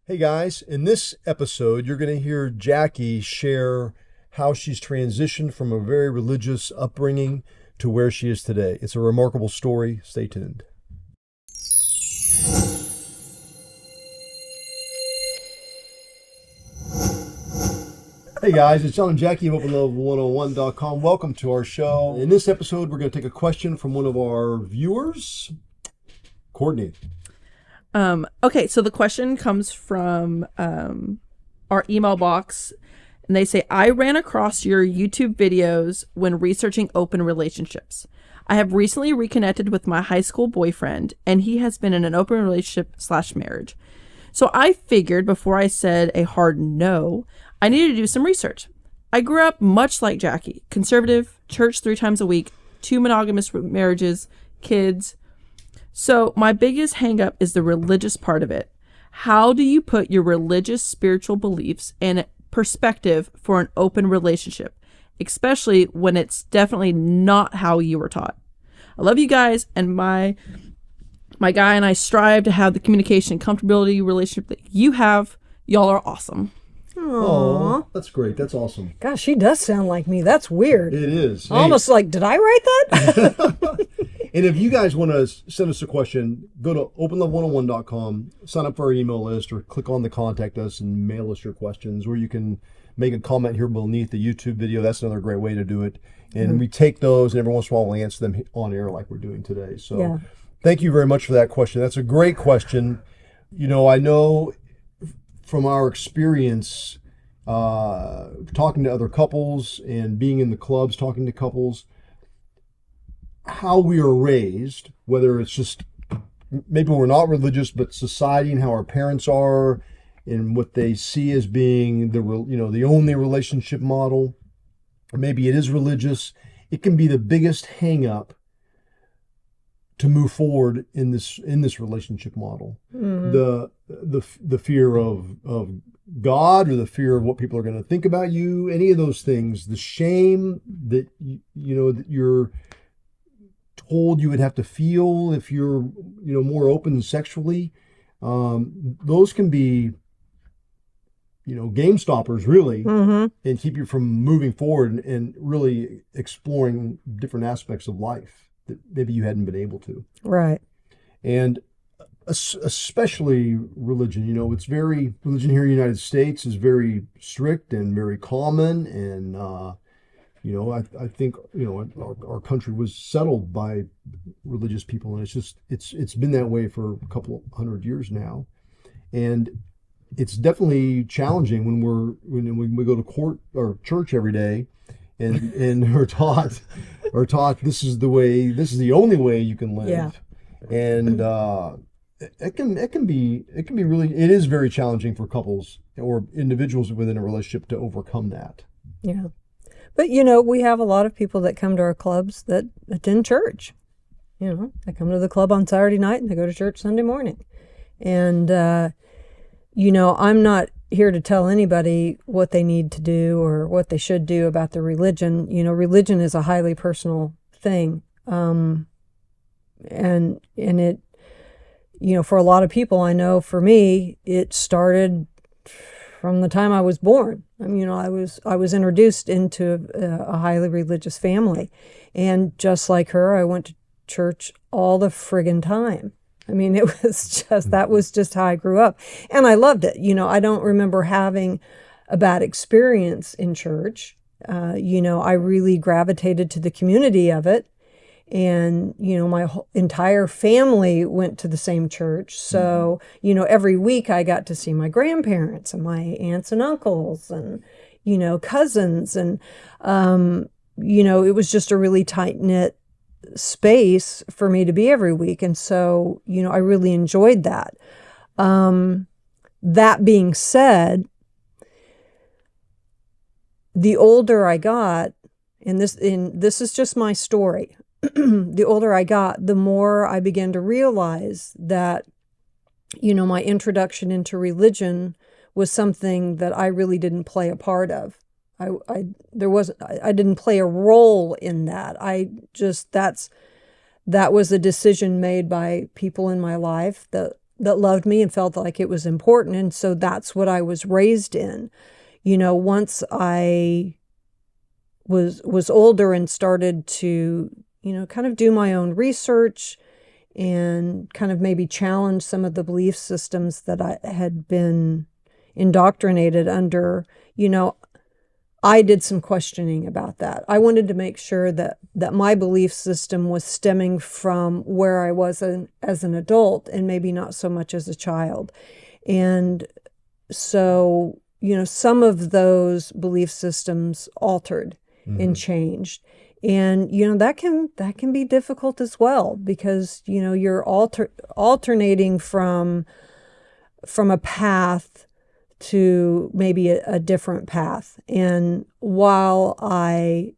Hey guys, in this episode, you're going to hear Jackie share how she's transitioned from a very religious upbringing to where she is today. It's a remarkable story. Stay tuned. Hey guys, it's John and Jackie of OpenLove101.com. Welcome to our show. In this episode, we're going to take a question from one of our viewers, Courtney. Okay, so the question comes from our email box, and they say, I ran across your YouTube videos when researching open relationships. I have recently reconnected with my high school boyfriend, and he has been in an open relationship / marriage. So I figured before I said a hard no, I needed to do some research. I grew up much like Jackie, conservative, church 3 times a week, 2 monogamous marriages, kids. So my biggest hang-up is the religious part of it. How do you put your religious spiritual beliefs in perspective for an open relationship, especially when it's definitely not how you were taught? I love you guys, and my guy and I strive to have the communication and comfortability relationship that you have. Y'all are awesome. Oh, that's great. That's awesome. Gosh, she does sound like me. That's weird. It is. Almost like, did I write that? And if you guys want to send us a question, go to openlove101.com, sign up for our email list, or click on the contact us and mail us your questions, or you can make a comment here beneath the YouTube video. That's another great way to do it. And we take those, and every once in a while we'll answer them on air like we're doing today. So Thank you very much for that question. That's a great question. You know, I know from our experience talking to other couples and being in the clubs, talking to couples, how we are raised, whether it's just maybe we're not religious, but society and how our parents are and what they see as being the only relationship model, or maybe it is religious, it can be the biggest hang up to move forward in this relationship model. The fear of God, or the fear of what people are going to think about you, any of those things, the shame that that you're told you would have to feel if you're more open sexually, those can be game stoppers really, and keep you from moving forward and really exploring different aspects of life that maybe you hadn't been able to. Right. And especially religion, religion here in the United States is very strict and very common, and I think our country was settled by religious people, and it's been that way for a couple of 100 years now, and it's definitely challenging when we go to court or church every day, and are taught this is the only way you can live, and it is very challenging for couples or individuals within a relationship to overcome that. Yeah. But, we have a lot of people that come to our clubs that attend church. They come to the club on Saturday night and they go to church Sunday morning. And, I'm not here to tell anybody what they need to do or what they should do about their religion. Religion is a highly personal thing. And it, for a lot of people, I know for me, it started from the time I was born. I was introduced into a highly religious family, and just like her, I went to church all the friggin' time. It was that was just how I grew up, and I loved it. I don't remember having a bad experience in church. I really gravitated to the community of it. And, my entire family went to the same church. So, every week I got to see my grandparents and my aunts and uncles and, cousins. And, it was just a really tight-knit space for me to be every week. And so, I really enjoyed that. That being said, the older I got, and this is just my story, the older I got, the more I began to realize that, my introduction into religion was something that I really didn't play a part of. I didn't play a role in that. That was a decision made by people in my life that that loved me and felt like it was important. And so that's what I was raised in. Once I was older and started to, kind of do my own research and kind of maybe challenge some of the belief systems that I had been indoctrinated under, I did some questioning about that. I wanted to make sure that my belief system was stemming from where I was as an adult and maybe not so much as a child. And so, some of those belief systems altered and changed. And, that can be difficult as well, because, you're alternating from a path to maybe a different path. And while I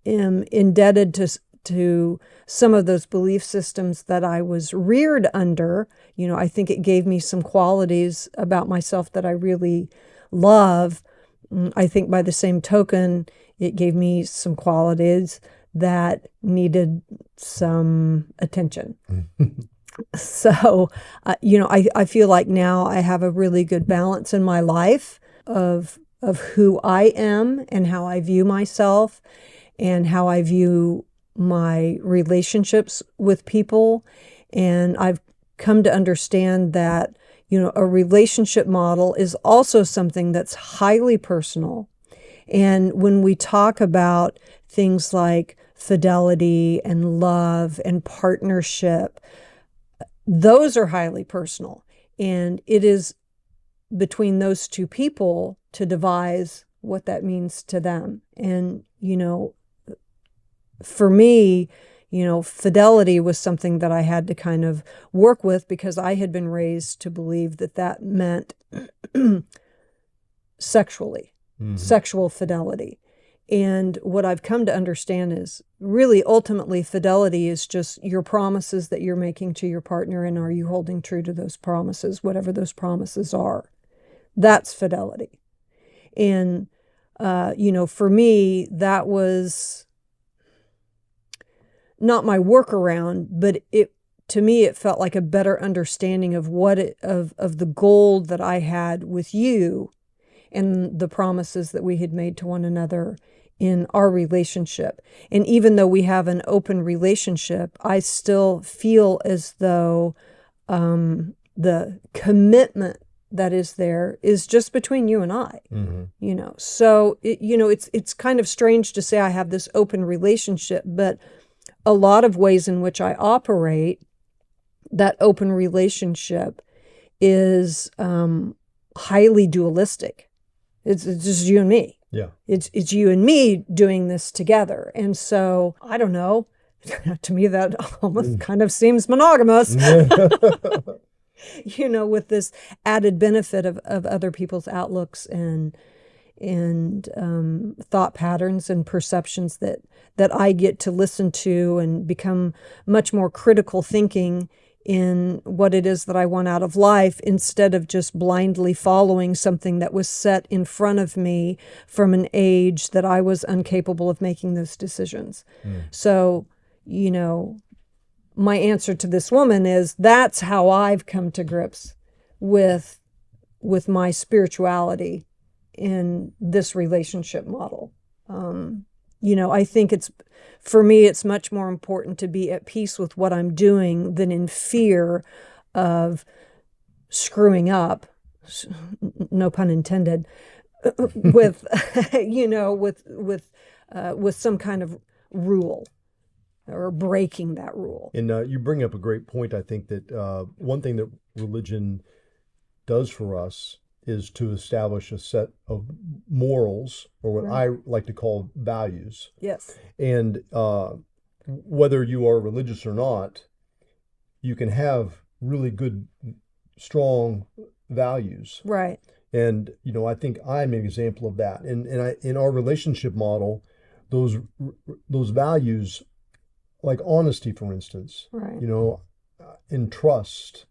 am indebted to some of those belief systems that I was reared under, I think it gave me some qualities about myself that I really love. I think by the same token, it gave me some qualities that needed some attention. So, I feel like now I have a really good balance in my life of who I am and how I view myself and how I view my relationships with people. And I've come to understand that, a relationship model is also something that's highly personal. And when we talk about things like fidelity and love and partnership, those are highly personal. And it is between those two people to devise what that means to them. And, for me, fidelity was something that I had to kind of work with, because I had been raised to believe that meant sexual fidelity. And what I've come to understand is really ultimately fidelity is just your promises that you're making to your partner, and are you holding true to those promises, whatever those promises are. That's fidelity. And, for me, that was not my workaround, but to me, it felt like a better understanding of of the goal that I had with you and the promises that we had made to one another in our relationship. And even though we have an open relationship, I still feel as though the commitment that is there is just between you and I. So it's kind of strange to say I have this open relationship, but a lot of ways in which I operate that open relationship is highly dualistic. It's just you and me. Yeah. It's you and me doing this together. And so, I don't know, to me that almost kind of seems monogamous. With this added benefit of other people's outlooks and thought patterns and perceptions that I get to listen to and become much more critical thinking in what it is that I want out of life, instead of just blindly following something that was set in front of me from an age that I was incapable of making those decisions. So, my answer to this woman is that's how I've come to grips with my spirituality in this relationship model. I think for me, it's much more important to be at peace with what I'm doing than in fear of screwing up, no pun intended, with, with some kind of rule or breaking that rule. And you bring up a great point. I think that one thing that religion does for us is to establish a set of morals, or what I like to call values. Yes. And whether you are religious or not, you can have really good, strong values. Right. And, I think I'm an example of that. And in our relationship model, those values, like honesty, for instance, right. And trust,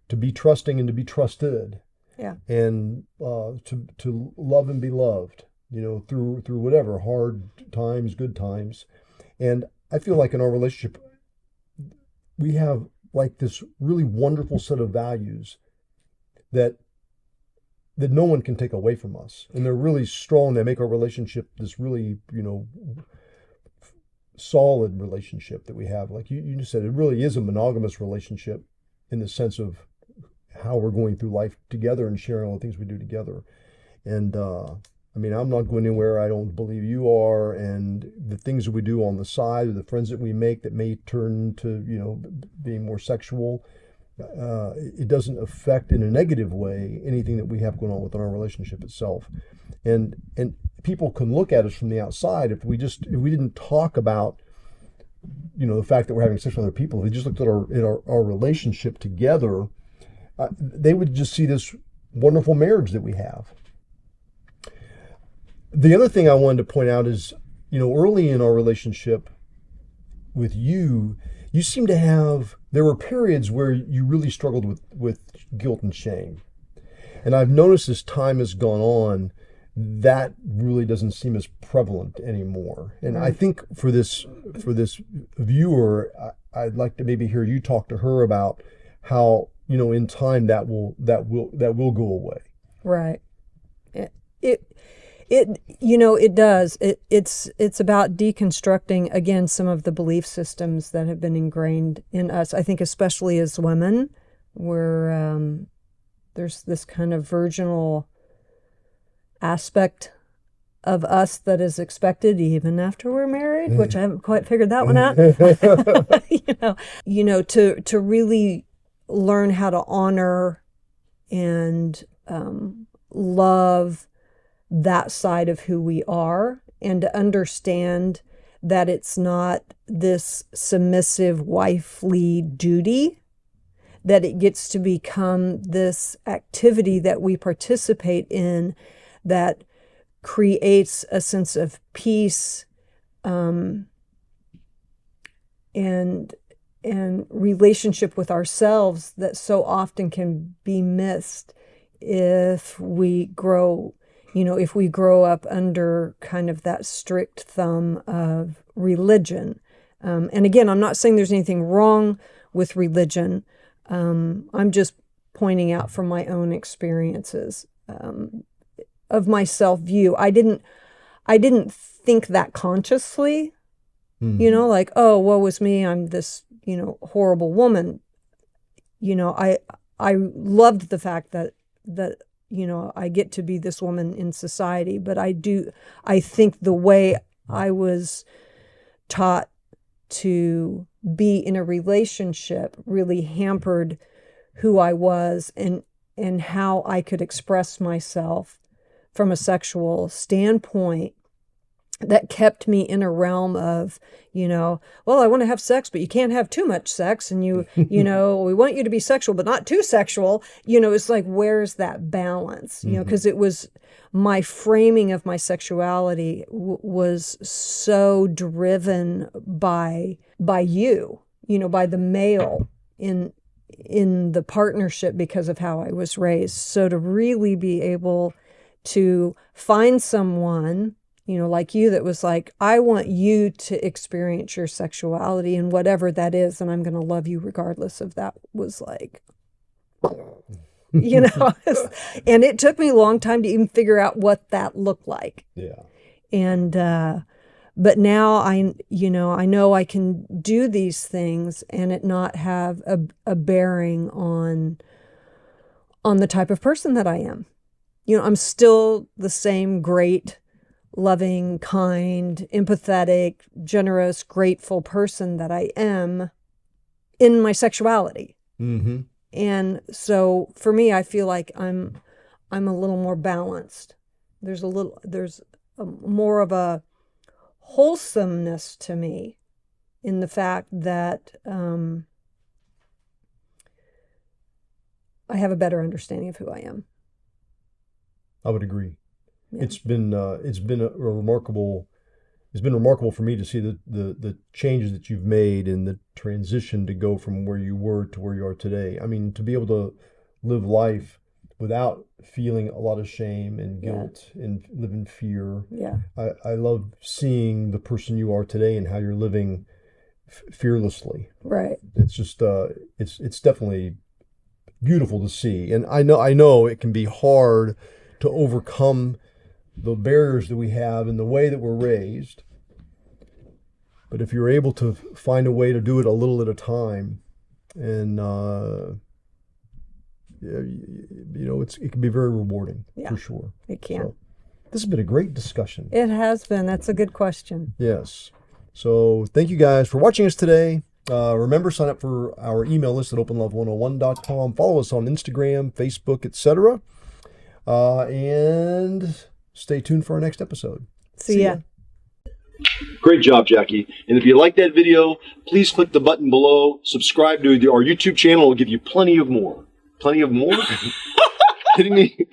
to be trusting and to be trusted. Yeah. And to love and be loved, through whatever, hard times, good times. And I feel like in our relationship, we have like this really wonderful set of values that no one can take away from us, and they're really strong. They make our relationship this really, solid relationship that we have. Like you just said, it really is a monogamous relationship in the sense of how we're going through life together and sharing all the things we do together. And I mean, I'm not going anywhere I don't believe you are, and the things that we do on the side, or the friends that we make that may turn to, being more sexual, it doesn't affect in a negative way anything that we have going on within our relationship itself. And people can look at us from the outside if we didn't talk about, the fact that we're having sex with other people. If we just looked at our relationship together, they would just see this wonderful marriage that we have. The other thing I wanted to point out is, early in our relationship with you seem to have, there were periods where you really struggled with guilt and shame. And I've noticed as time has gone on, that really doesn't seem as prevalent anymore. And I think for this viewer, I'd like to maybe hear you talk to her about how, in time that will go away. Right. It does. It's about deconstructing, again, some of the belief systems that have been ingrained in us. I think especially as women, where there's this kind of virginal aspect of us that is expected even after we're married, which I haven't quite figured that one out. To really learn how to honor and love that side of who we are, and to understand that it's not this submissive wifely duty, that it gets to become this activity that we participate in that creates a sense of peace and relationship with ourselves that so often can be missed if we grow up under kind of that strict thumb of religion. And again, I'm not saying there's anything wrong with religion. I'm just pointing out from my own experiences of my self-view. I didn't think that consciously, like, oh, woe is me, I'm this, horrible woman. I loved the fact that I get to be this woman in society, but I think the way I was taught to be in a relationship really hampered who I was and how I could express myself from a sexual standpoint, that kept me in a realm of, well, I want to have sex, but you can't have too much sex. And we want you to be sexual, but not too sexual. It's like, where's that balance? Because it was my framing of my sexuality was so driven by you, by the male in the partnership because of how I was raised. So to really be able to find someone, like you, that was like, I want you to experience your sexuality and whatever that is, and I'm going to love you regardless of that, was like, and it took me a long time to even figure out what that looked like. Yeah. And, but now I know I can do these things and it not have a bearing on the type of person that I am. I'm still the same great, loving, kind, empathetic, generous, grateful person that I am in my sexuality. Mm-hmm. And so for me, I feel like I'm a little more balanced. There's more of a wholesomeness to me in the fact that I have a better understanding of who I am. I would agree. Yeah. It's been remarkable for me to see the changes that you've made and the transition to go from where you were to where you are today. I mean, to be able to live life without feeling a lot of shame and guilt and live in fear. Yeah. I love seeing the person you are today and how you're living fearlessly. Right. It's just it's definitely beautiful to see, and I know it can be hard to overcome the barriers that we have in the way that we're raised. But if you're able to find a way to do it a little at a time, and it can be very rewarding, for sure. It can. So, this has been a great discussion. It has been. That's a good question. Yes. So thank you guys for watching us today. Remember, sign up for our email list at openlove101.com. Follow us on Instagram, Facebook, etc. And stay tuned for our next episode. See ya. Great job, Jackie. And if you like that video, please click the button below. Subscribe to our YouTube channel. We'll give you plenty of more. Plenty of more? Kidding me?